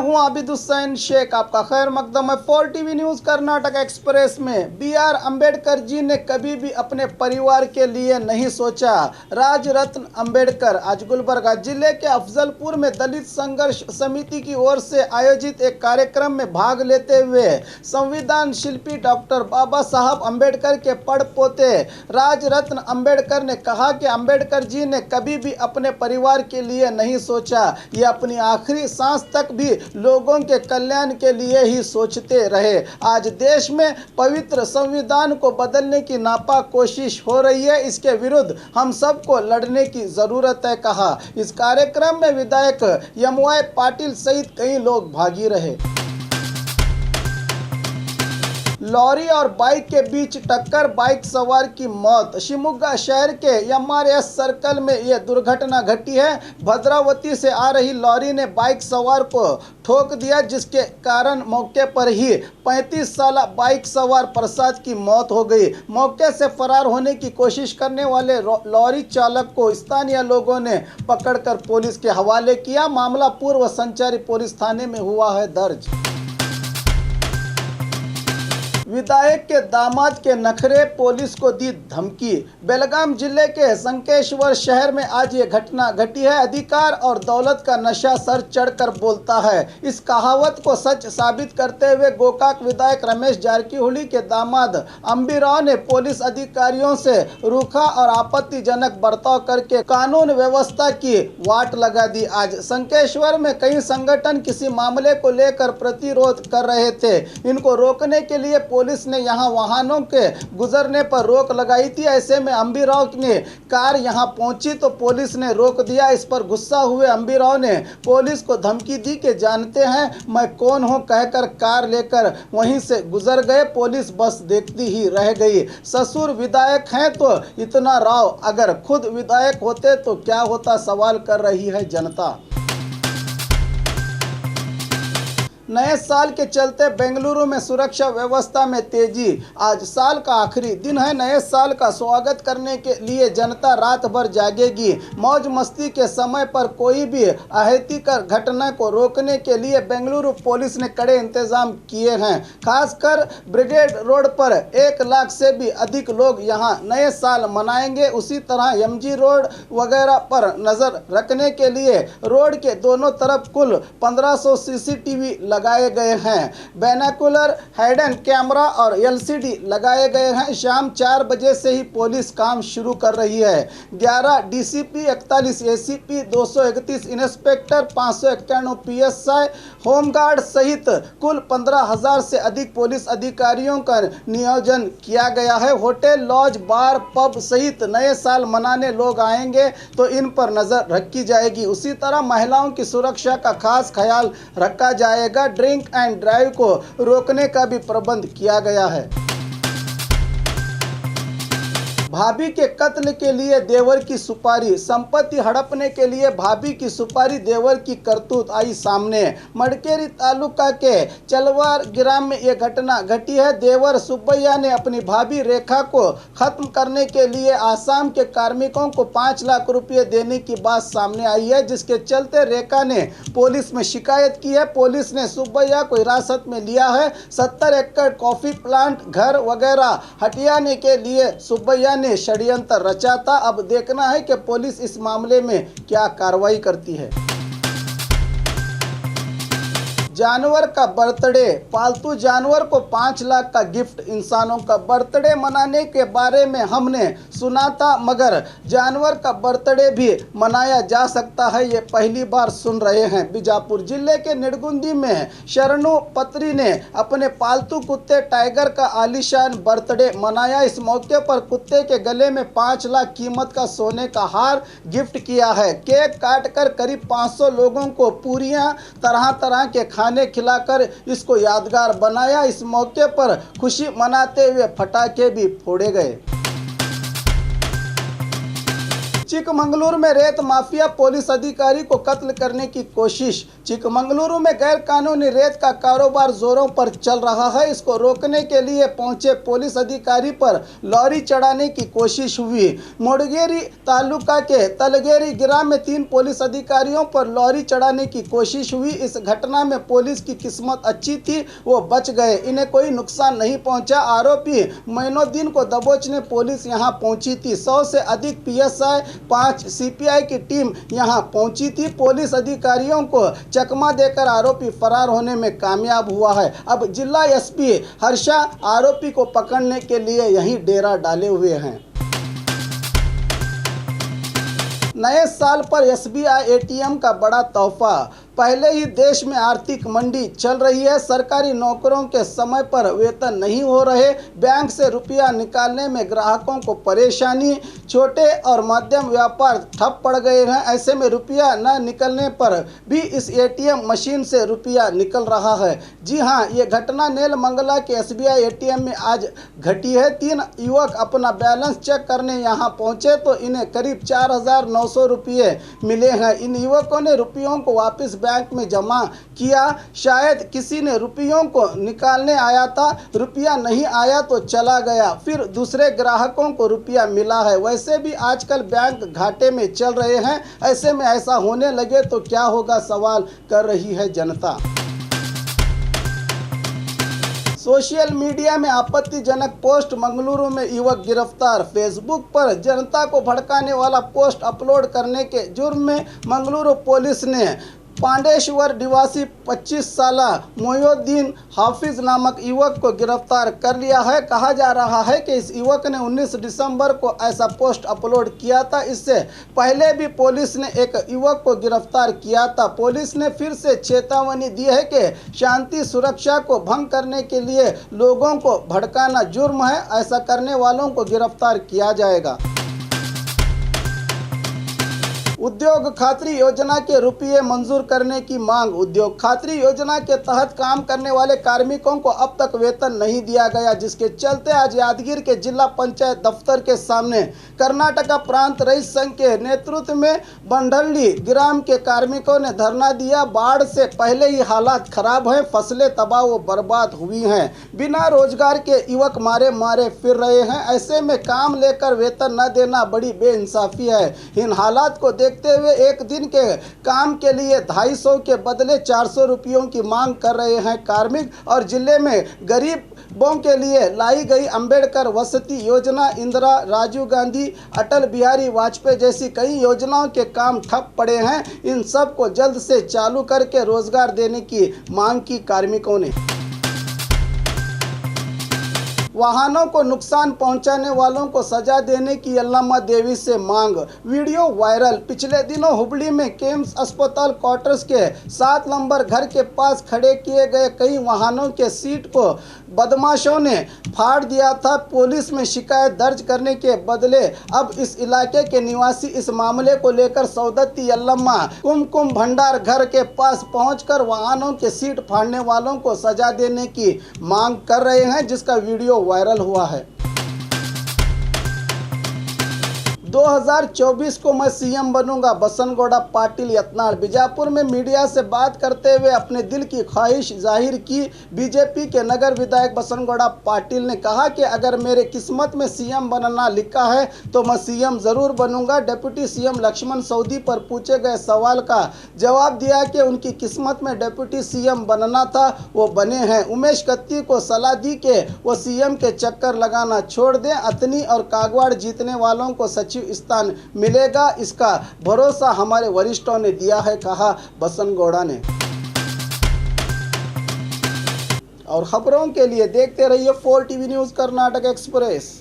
हूं आबिद हुसैन शेख। आपका खैर मकदम है 4 टीवी न्यूज कर्नाटक एक्सप्रेस में। BR अम्बेडकर जी ने कभी भी अपने परिवार के लिए नहीं सोचा। राज रत्न अम्बेडकर आज गुलबर्गा जिले के अफजलपुर में दलित संघर्ष समिति की ओर से आयोजित एक कार्यक्रम में भाग लेते हुए संविधान शिल्पी डॉक्टर बाबा साहब अम्बेडकर के पड़पोते राज रत्न अम्बेडकर ने कहा कि अम्बेडकर जी ने कभी भी अपने परिवार के लिए नहीं सोचा। ये अपनी आखिरी सांस तक भी लोगों के कल्याण के लिए ही सोचते रहे। आज देश में पवित्र संविधान को बदलने की नापाक कोशिश हो रही है, इसके विरुद्ध हम सबको लड़ने की जरूरत है, कहा। इस कार्यक्रम में विधायक यमुआई पाटिल सहित कई लोग भागी रहे। लॉरी और बाइक के बीच टक्कर, बाइक सवार की मौत। शिवमोगा शहर के MRS सर्कल में यह दुर्घटना घटी है। भद्रावती से आ रही लॉरी ने बाइक सवार को ठोक दिया, जिसके कारण मौके पर ही 35 साल बाइक सवार प्रसाद की मौत हो गई। मौके से फरार होने की कोशिश करने वाले लॉरी चालक को स्थानीय लोगों ने पकड़कर पुलिस के हवाले किया। मामला पूर्व संचारी पुलिस थाने में हुआ है दर्ज। विधायक के दामाद के नखरे, पुलिस को दी धमकी। बेलगाम जिले के संकेश्वर शहर में आज ये घटना घटी है। अधिकार और दौलत का नशा सर चढ़कर बोलता है, इस कहावत को सच साबित करते हुए गोकाक विधायक रमेश जारकीहोली के दामाद अंबिराव ने पुलिस अधिकारियों से रूखा और आपत्तिजनक बर्ताव करके कानून व्यवस्था की वाट लगा दी। आज संकेश्वर में कई संगठन किसी मामले को लेकर प्रतिरोध कर रहे थे। इनको रोकने के लिए पुलिस ने यहां वाहनों के गुजरने पर रोक लगाई थी। ऐसे में अंबिराव ने कार यहां पहुंची तो पुलिस ने रोक दिया। इस पर गुस्सा हुए अंबिराव ने पुलिस को धमकी दी कि जानते हैं मैं कौन हूं, कहकर कार लेकर वहीं से गुजर गए। पुलिस बस देखती ही रह गई। ससुर विधायक हैं तो इतना राव, अगर खुद विधायक होते तो क्या होता, सवाल कर रही है जनता। नए साल के चलते बेंगलुरु में सुरक्षा व्यवस्था में तेजी। आज साल का आखिरी दिन है। नए साल का स्वागत करने के लिए जनता रात भर जागेगी। मौज मस्ती के समय पर कोई भी अहितकर घटना को रोकने के लिए बेंगलुरु पुलिस ने कड़े इंतजाम किए हैं। खासकर ब्रिगेड रोड पर 1 लाख से भी अधिक लोग यहां नए साल मनाएंगे। उसी तरह MG रोड वगैरह पर नजर रखने के लिए रोड के दोनों तरफ कुल 1500 CCTV लगाए गए हैं। बैनाकुलर, हिडन कैमरा और LCD लगाए गए हैं। शाम 4 बजे से ही पुलिस काम शुरू कर रही है। 11 DCP, 41 ACP, 231 inspector, 591 PSI, home guard सहित कुल 15,000 से अधिक पुलिस अधिकारियों का नियोजन किया गया है। होटल, लॉज, बार, पब सहित नए साल मनाने लोग आएंगे तो इन पर नजर रखी जाएगी। उसी तरह महिलाओं की सुरक्षा का खास ख्याल रखा जाएगा। ड्रिंक एंड ड्राइव को रोकने का भी प्रबंध किया गया है। भाभी के कत्ल के लिए देवर की सुपारी, संपत्ति हड़पने के लिए भाभी की सुपारी, देवर की करतूत आई सामने। मड़केरी तालुका के चलवार ग्राम में यह घटना घटी है। देवर सुब्बैया ने अपनी भाभी रेखा को खत्म करने के लिए आसाम के कार्मिकों को 5 लाख रुपए देने की बात सामने आई है, जिसके चलते रेखा ने पुलिस में शिकायत की है। पुलिस ने सुब्बैया को हिरासत में लिया है। 70 एकड़ कॉफी प्लांट, घर वगैरह हटियाने के लिए सुब्बैया ने षड्यंत्र रचा था। अब देखना है कि पुलिस इस मामले में क्या कार्रवाई करती है। जानवर का बर्थडे, पालतू जानवर को 5 लाख का गिफ्ट। इंसानों का बर्थडे मनाने के बारे में हमने सुना था, मगर जानवर का बर्थडे भी मनाया जा सकता है, ये पहली बार सुन रहे हैं। बीजापुर जिले के निडगुंदी में शरणु पत्री ने अपने पालतू कुत्ते टाइगर का आलीशान बर्थडे मनाया। इस मौके पर कुत्ते के गले में 5 लाख कीमत का सोने का हार गिफ्ट किया है। केक काटकर करीब 500 लोगों को पूरियां, तरह तरह के खाने खिलाकर इसको यादगार बनाया। इस मौके पर खुशी मनाते हुए पटाखे भी फोड़े गए। चिकमंगलुरु में रेत माफिया पुलिस अधिकारी को कत्ल करने की कोशिश। चिकमंगलुरु में गैर कानूनी रेत का कारोबार जोरों पर चल रहा है। इसको रोकने के लिए पहुंचे पुलिस अधिकारी पर लॉरी चढ़ाने की कोशिश हुई। मुड़गेरी तालुका के तलगेरी ग्राम में 3 पुलिस अधिकारियों पर लॉरी चढ़ाने की कोशिश हुई। इस घटना में पुलिस की किस्मत अच्छी थी, वो बच गए, इन्हें कोई नुकसान नहीं पहुंचा। आरोपी मोइनुद्दीन को दबोचने पुलिस यहां पहुंची थी। 100 से अधिक PSI 5 CPI की टीम यहां पहुंची थी। पुलिस अधिकारियों को चकमा देकर आरोपी फरार होने में कामयाब हुआ है। अब जिला SP हर्षा आरोपी को पकड़ने के लिए यहीं डेरा डाले हुए हैं। नए साल पर SBI ATM का बड़ा तोहफा। पहले ही देश में आर्थिक मंदी चल रही है। सरकारी नौकरों के समय पर वेतन नहीं हो रहे, बैंक से रुपया निकालने में ग्राहकों को परेशानी, छोटे और मध्यम व्यापार ठप पड़ गए हैं। ऐसे में रुपया न निकलने पर भी इस ATM मशीन से रुपया निकल रहा है। जी हां, ये घटना नेलमंगला के SBI ATM में आज घटी है। 3 युवक अपना बैलेंस चेक करने यहां पहुंचे तो इन्हें करीब 4,900 रुपये मिले हैं। इन युवकों ने रुपयों को वापस बैंक में जमा किया। शायद किसी ने रुपयों को निकालने आया था, रुपया नहीं आया तो चला गया, फिर दूसरे ग्राहकों को रुपया मिला है। वैसे भी आजकल बैंक घाटे में चल रहे हैं। ऐसे में ऐसा होने लगे तो क्या होगा, सवाल कर रही है जनता। सोशल मीडिया में आपत्तिजनक पोस्ट। मंगलुरु में युवक गिरफ्तार। फेसबुक पर जनता को भड़काने वाला पोस्ट अपलोड करने के जुर्म में मंगलुरु पुलिस ने पांडेश्वर निवासी 25 साल मोइनुद्दीन हाफिज नामक युवक को गिरफ्तार कर लिया है। कहा जा रहा है कि इस युवक ने 19 दिसंबर को ऐसा पोस्ट अपलोड किया था। इससे पहले भी पुलिस ने एक युवक को गिरफ्तार किया था। पुलिस ने फिर से चेतावनी दी है कि शांति सुरक्षा को भंग करने के लिए लोगों को भड़काना जुर्म है। ऐसा करने वालों को गिरफ्तार किया जाएगा। उद्योग खातरी योजना के रुपये मंजूर करने की मांग। उद्योग खातरी योजना के तहत काम करने वाले कार्मिकों को अब तक वेतन नहीं दिया गया, जिसके चलते आज यादगिर के जिला पंचायत दफ्तर के सामने कर्नाटका प्रांत रईस संघ के नेतृत्व में बंडल्ली ग्राम के कार्मिकों ने धरना दिया। बाढ़ से पहले ही हालात खराब हैं, फसलें तबाह व बर्बाद हुई हैं, बिना रोजगार के युवक मारे मारे फिर रहे हैं। ऐसे में काम लेकर वेतन न देना बड़ी बेइंसाफी है। इन हालात को देखते हुए एक दिन के काम के लिए 250 के बदले 400 रुपयों की मांग कर रहे हैं कार्मिक। और जिले में गरीबों के लिए लाई गई अंबेडकर वसति योजना, इंदिरा, राजीव गांधी, अटल बिहारी वाजपेयी जैसी कई योजनाओं के काम ठप पड़े हैं। इन सब को जल्द से चालू करके रोजगार देने की मांग की कार्मिकों ने। वाहनों को नुकसान पहुंचाने वालों को सजा देने की यल्लम्मा देवी से मांग। Video viral. पिछले दिनों हुबली में केम्स अस्पताल क्वार्टर्स के 7 नंबर घर के पास खड़े किए गए कई वाहनों के सीट को बदमाशों ने फाड़ दिया था। पुलिस में शिकायत दर्ज करने के बदले अब इस इलाके के निवासी इस मामले को लेकर सौदत्ती यल्लम्मा कुमकुम भंडार घर के पास पहुंचकर वाहनों के सीट फाड़ने वालों को सजा देने की मांग कर रहे हैं, जिसका वीडियो वायरल हुआ है। 2024 को मैं CM बनूंगा, बसनगौड़ा पाटिल यत्नाल। बीजापुर में मीडिया से बात करते हुए अपने दिल की ख्वाहिश जाहिर की। बीजेपी के नगर विधायक बसनगौड़ा पाटिल ने कहा कि अगर मेरे किस्मत में CM बनना लिखा है तो मैं CM जरूर बनूंगा। डिप्टी CM लक्ष्मण सऊदी पर पूछे गए सवाल का जवाब दिया कि उनकी किस्मत में डिप्टी CM बनना था, वो बने हैं। उमेश कत्ती को सलाह दी कि वो CM के चक्कर लगाना छोड़ दें। अतनी और कागवाड़ जीतने वालों को सचिव स्थान मिलेगा, इसका भरोसा हमारे वरिष्ठों ने दिया है, कहा बसनगौड़ा ने। और खबरों के लिए देखते रहिए 4 TV न्यूज़ कर्नाटक एक्सप्रेस।